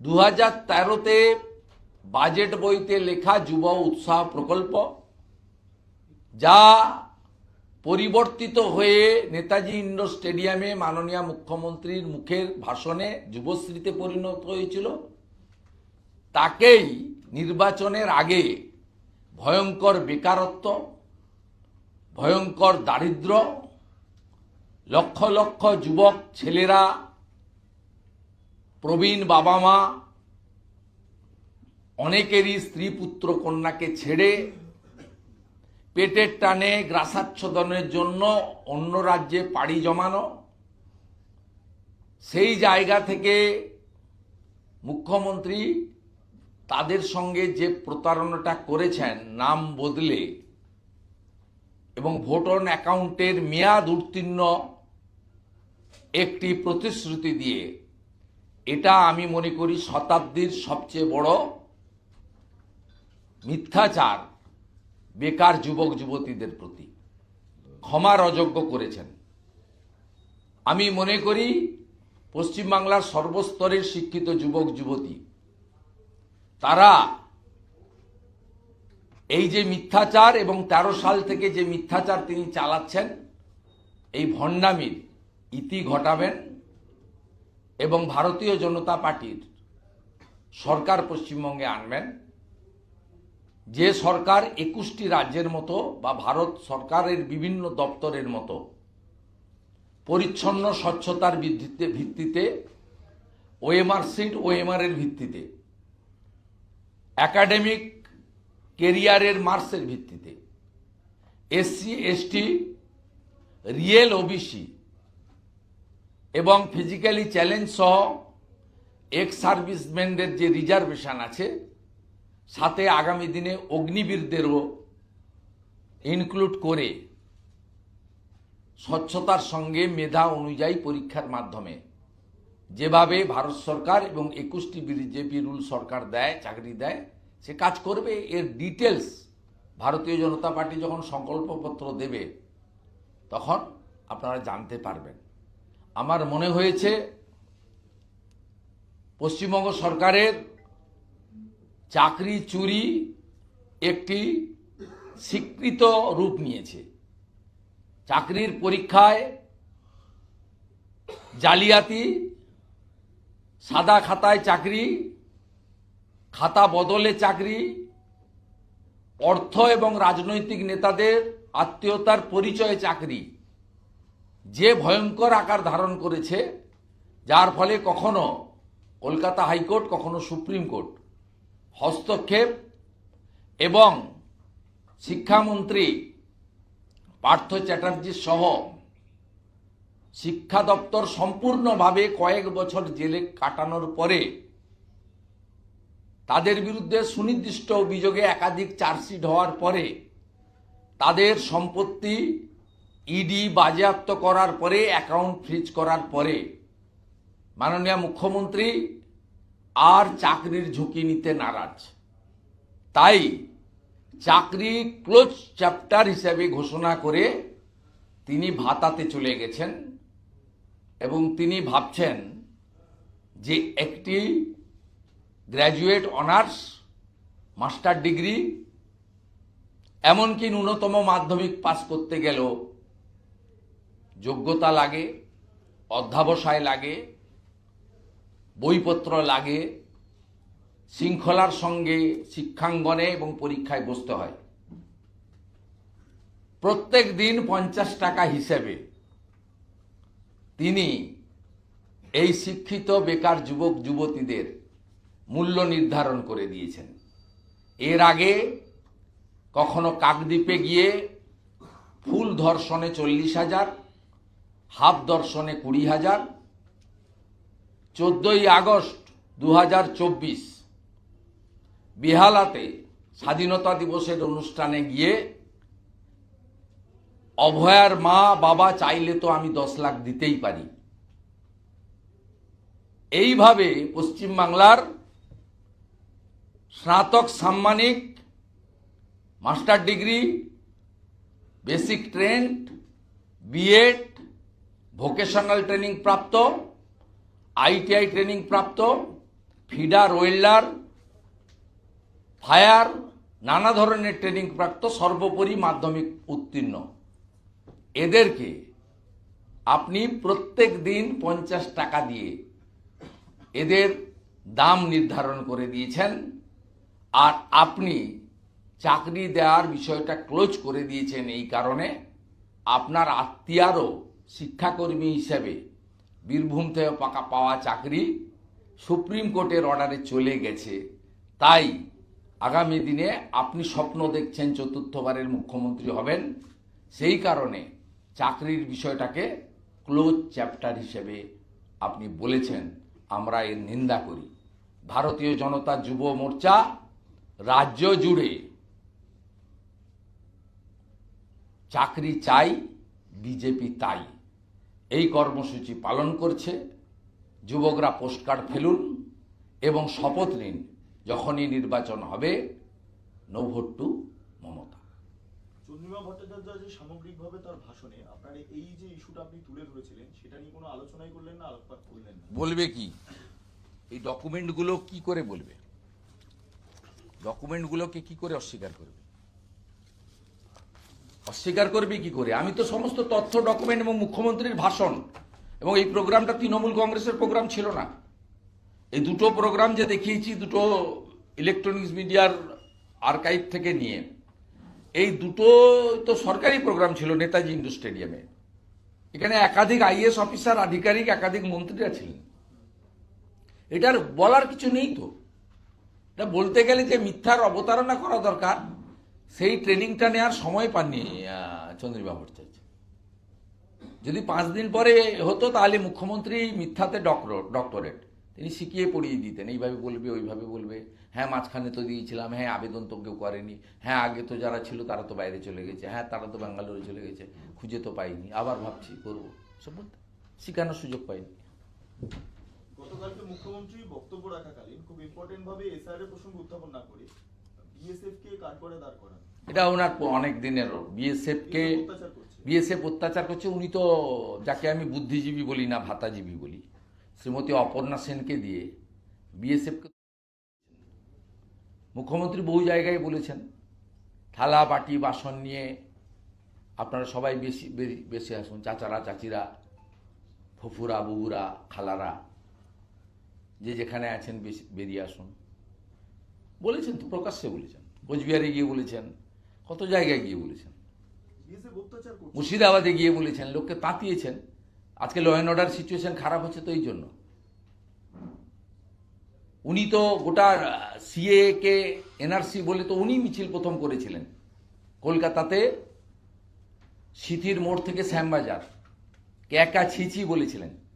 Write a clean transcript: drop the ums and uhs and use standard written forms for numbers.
2013-তে budget বইতে লেখা যুব উৎসাহ প্রকল্প, যা পরিবর্তিত হয়ে নেতাজি ইন্ডোর স্টেডিয়ামে মাননীয় মুখ্যমন্ত্রীর মুখের ভাষণে যুবশ্রীতে পরিণত হয়েছিল, তাকেই নির্বাচনের আগে ভয়ঙ্কর বেকারত্ব, ভয়ঙ্কর দারিদ্র্য, লক্ষ লক্ষ যুবক ছেলেরা, প্রবীণ বাবা মা, অনেকেরই স্ত্রী পুত্র কন্যাকে ছেড়ে পেটের টানে গ্রাসাচ্ছাদনের জন্য অন্য রাজ্যে পাড়ি জমানো, সেই জায়গা থেকে মুখ্যমন্ত্রী তাদের সঙ্গে যে প্রতারণাটা করেছেন নাম বদলে এবং ভোট অন অ্যাকাউন্টের মেয়াদ উত্তীর্ণ একটি প্রতিশ্রুতি দিয়ে, এটা আমি মনে করি শতাব্দীর সবচেয়ে বড় মিথ্যাচার বেকার যুবক যুবতীদের প্রতি। ক্ষমার অযোগ্য করেছেন। আমি মনে করি পশ্চিমবাংলার সর্বস্তরের শিক্ষিত যুবক যুবতী, তারা এই যে মিথ্যাচার এবং 13 সাল থেকে যে মিথ্যাচার তিনি চালাচ্ছেন, এই ভণ্ডামির ইতি ঘটাবেন এবং ভারতীয় জনতা পার্টির সরকার পশ্চিমবঙ্গে আনবেন, যে সরকার 21টি রাজ্যের মতো বা ভারত সরকারের বিভিন্ন দপ্তরের মতো পরিচ্ছন্ন স্বচ্ছতার ভিত্তিতে, ওএমআর সিট ওএমআর এর ভিত্তিতে, একাডেমিক কেরিয়ারের মার্কসের ভিত্তিতে, এসসি এসটি, রিয়েল ওবিসি এবং ফিজিক্যালি চ্যালেঞ্জ সহ এক্স সার্ভিসম্যানদের যে রিজার্ভেশন আছে, সাথে আগামী দিনে অগ্নিবীরদেরও ইনক্লুড করে স্বচ্ছতার সঙ্গে মেধা অনুযায়ী পরীক্ষার মাধ্যমে যেভাবে ভারত সরকার এবং 21টি বিজেপি রুল সরকার দেয়, চাকরি দেয়, সে কাজ করবে। এর ডিটেলস ভারতীয় জনতা পার্টি যখন সংকল্পপত্র দেবে তখন আপনারা জানতে পারবেন। আমার মনে হয়েছে পশ্চিমবঙ্গ সরকারের চাকরি চুরি একটি স্বীকৃত রূপ নিয়েছে। চাকরির পরীক্ষায় জালিয়াতি, সাদা খাতায় চাকরি, খাতা বদলে চাকরি, অর্থ এবং রাজনৈতিক নেতাদের আত্মীয়তার পরিচয়ে চাকরি যে ভয়ঙ্কর আকার ধারণ করেছে, যার ফলে কখনো কলকাতা হাইকোর্ট, কখনো সুপ্রিম কোর্ট হস্তক্ষেপ এবং শিক্ষামন্ত্রী পার্থ চ্যাটার্জি সহ শিক্ষা দপ্তর সম্পূর্ণভাবে কয়েক বছর জেলে কাটানোর পরে তাদের বিরুদ্ধে সুনির্দিষ্ট অভিযোগে একাধিক চার্জশিট হওয়ার পরে তাদের সম্পত্তি ইডি বাজেয়াপ্ত করার পরে, অ্যাকাউন্ট ফ্রিজ করার পরে মাননীয় মুখ্যমন্ত্রী আর চাকরির ঝুঁকি নিতে নারাজ। তাই চাকরি ক্লোজ চ্যাপ্টার হিসেবে ঘোষণা করে তিনি ভাতাতে চলে গেছেন এবং তিনি ভাবছেন যে একটি গ্র্যাজুয়েট অনার্স, মাস্টার ডিগ্রি, এমনকি ন্যূনতম মাধ্যমিক পাস করতে গেলেও যোগ্যতা লাগে, অধ্যাবসায় লাগে, বইপত্র লাগে, শৃঙ্খলার সঙ্গে শিক্ষাঙ্গনে এবং পরীক্ষায় বসতে হয়। প্রত্যেক দিন 50 টাকা হিসেবে তিনি এই শিক্ষিত বেকার যুবক যুবতীদের মূল্য নির্ধারণ করে দিয়েছেন। এর আগে কখনো কাকদ্বীপে গিয়ে ফুল ধর্ষণে 40,000, হাফ ধর্ষণে 20,000, 14ই আগস্ট 2024 বেহালাতে স্বাধীনতা দিবসের অনুষ্ঠানে গিয়ে অভয়ার মা বাবা চাইলে তো আমি 10 লাখ দিতেই পারি। এইভাবে পশ্চিমবাংলার স্নাতক সাম্মানিক, master degree, basic trained, BEd, vocational training প্রাপ্ত, আইটিআই ট্রেনিং প্রাপ্ত, ফিডার ওয়েল্ডার, ফায়ার, নানা ধরনের ট্রেনিং প্রাপ্ত, সর্বোপরি মাধ্যমিক উত্তীর্ণ এদেরকে আপনি প্রত্যেক দিন 50 টাকা দিয়ে এদের দাম নির্ধারণ করে দিয়েছেন। আর আপনি চাকরি দেওয়ার বিষয়টা ক্লোজ করে দিয়েছেন এই কারণে আপনার আত্মীয়ারও শিক্ষাকর্মী হিসেবে বীরভূম থেকে পাওয়া চাকরি সুপ্রিম কোর্টের অর্ডারে চলে গেছে। তাই আগামী দিনে আপনি স্বপ্ন দেখছেন চতুর্থবারের মুখ্যমন্ত্রী হবেন, সেই কারণে চাকরির বিষয়টাকে ক্লোজ চ্যাপ্টার হিসেবে আপনি বলেছেন। আমরা এর নিন্দা করি। ভারতীয় জনতা যুব মোর্চা রাজ্য জুড়ে চাকরি চাই, বিজেপি তাই এই কর্মসূচি পালন করছে। যুবকরা পোস্টকার্ড ফেলুন এবং শপথ নিন, যখনই নির্বাচন হবে no vote to Mamata. Chandrima Bhattacharya যে সামগ্রিকভাবে তার ভাষণে আপনার এই যে ইস্যুটা আপনি তুলে ধরেছিলেন সেটা নিয়ে কোনো আলোচনাই করলেন না, আলোকপাত করলেন না। বলবে কি? এই ডকুমেন্টগুলো কি করে বলবে? ডকুমেন্টগুলোকে কি করে অস্বীকার করবে? অস্বীকার করবে কি করে? আমি তো সমস্ত তথ্য, ডকুমেন্ট এবং মুখ্যমন্ত্রীর ভাষণ, এবং এই প্রোগ্রামটা তৃণমূল কংগ্রেসের প্রোগ্রাম ছিল না। এই দুটো প্রোগ্রাম যে দেখিয়েছি, দুটো ইলেকট্রনিক্স মিডিয়ার আর্কাইভ থেকে নিয়ে, এই দুটো তো সরকারি প্রোগ্রাম ছিল নেতাজি ইন্ডোর স্টেডিয়ামে। এখানে একাধিক আইএএস অফিসার, আধিকারিক, একাধিক মন্ত্রীরা ছিলেন। এটার বলার কিছু নেই তো। এটা বলতে গেলে যে মিথ্যার অবতারণা করা দরকার, সেই ট্রেনিংটা নেওয়ার সময় পাননি চন্দ্রিমা ভট্টাচার্য। যদি 5 দিন পরে হতো তাহলে মুখ্যমন্ত্রী মিথ্যাতে ডক্টরেট তিনি শিখিয়ে পড়িয়ে দিতেন। এইভাবে বলবে, ওইভাবে বলবে, হ্যাঁ মাঝখানে তো দিয়েছিলাম, হ্যাঁ আবেদন তো কেউ করেনি, হ্যাঁ আগে তো যারা ছিল তারা তো বাইরে চলে গেছে, হ্যাঁ তারা তো ব্যাঙ্গালোরে চলে গেছে, খুঁজে তো পাইনি, আবার ভাবছি করবো, সব বলতে শেখানোর সুযোগ পাইনি। গতকালকে মুখ্যমন্ত্রী বক্তব্য রাখাকালীন খুব ইম্পর্টেন্ট ভাবে এসআইআর এর প্রসঙ্গ উত্থাপন না করে বিএসএফ কে কাঠগড়ায় দাঁড় করান। এটা ওনার অনেক দিনের। বিএসএফ অত্যাচার করছে। উনি তো, যাকে আমি বুদ্ধিজীবী বলি না, ভাতাজীবী বলি, শ্রীমতী অপর্ণা সেনকে দিয়ে বিএসএফকে, মুখ্যমন্ত্রী বহু জায়গায় বলেছেন থালা বাটি বাসন নিয়ে আপনারা সবাই বেশি আসুন, চাচারা, চাচিরা, ফুফুরা, বুবুরা, খালারা, যে যেখানে আছেন বেরিয়ে আসুন বলেছেন তো, প্রকাশ্যে বলেছেন। কোচবিহারে গিয়ে বলেছেন, কত জায়গায় গিয়ে বলেছেন, মুর্শিদাবাদে গিয়ে বলেছেন, লোককে তাঁতিয়েছেন। আজকে ল অ্যান্ড অর্ডার সিচুয়েশন খারাপ হচ্ছে তো এই জন্য। উনি তো গোটা সিএ কে এনআরসি বলে তো উনি মিছিল প্রথম করেছিলেন কলকাতাতে, সিথির মোড় থেকে শ্যামবাজার, কে একা ছিছি বলেছিলেন।